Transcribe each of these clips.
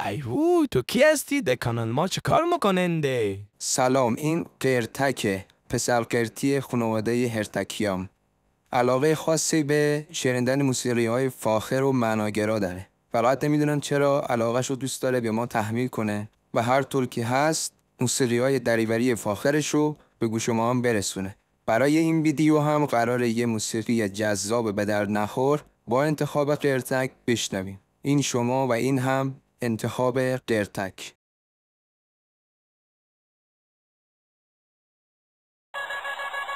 ایوه تو کی هستی؟ در کانال ما چه کار میکننده؟ سلام، این قرتکه، پسر قرتی خانواده هرتکیام. علاقه خاصی به شنیدن موسیقی های فاخر و معناگرا داره. فقط نمیدونم چرا علاقهش رو دوست داره به ما تحمیل کنه و هر طور که هست موسیقی های دریوری فاخرش رو به گوش ما هم برسونه. برای این ویدیو هم قراره یه موسیقی جذاب به درد نخور با انتخاب قرتک بشنویم. این شما و این هم انتخاب قرتک.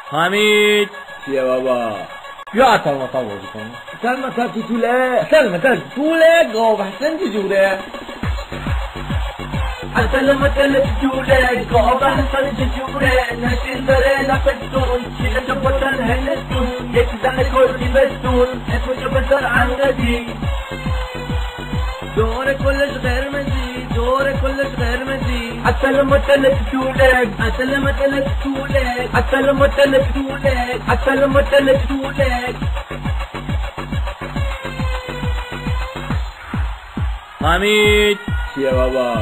حمید چیه بابا؟ بیا اصل مثلا بازی کن. اصل مثلا تو طوله گاو حسن چجوره؟ اصل مثلا چجوره گاو حسن چجوره؟ نشین داره لفتون شیرش بطن هنستون یک زن کردی بستون اسمشو بذار عنقدی دور کلش قرمزی دور کلش قرمزی اصل مطلق طولک اصل مطلق طولک اصل مطلق طولک اصل مطلق طولک حمید چیه بابا؟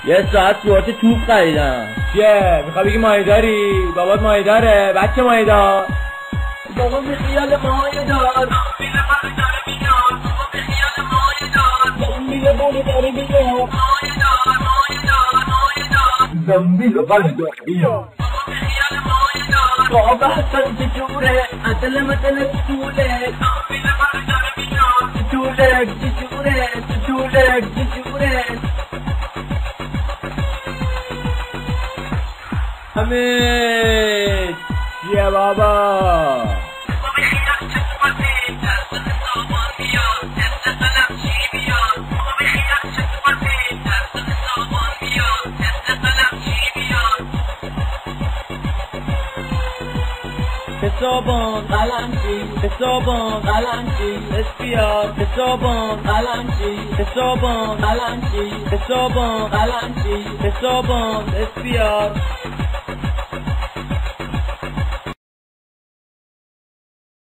یه ساعت سوارت توپ خریدم. چیه؟ میخوای بگی مایداری؟ بابات مایداره؟ بچه مایدار؟ بابا به خیال مایدار زنبیل غلی داره بیا گاو حسن چجوره اصل مثل چجوره چجوره چجوره چجوره چجوره حمید چیه بابا؟ حسابان قلمچی حسابان قلمچی اسپیار حسابان قلمچی حسابان قلمچی حسابان قلمچی حسابان اسپیار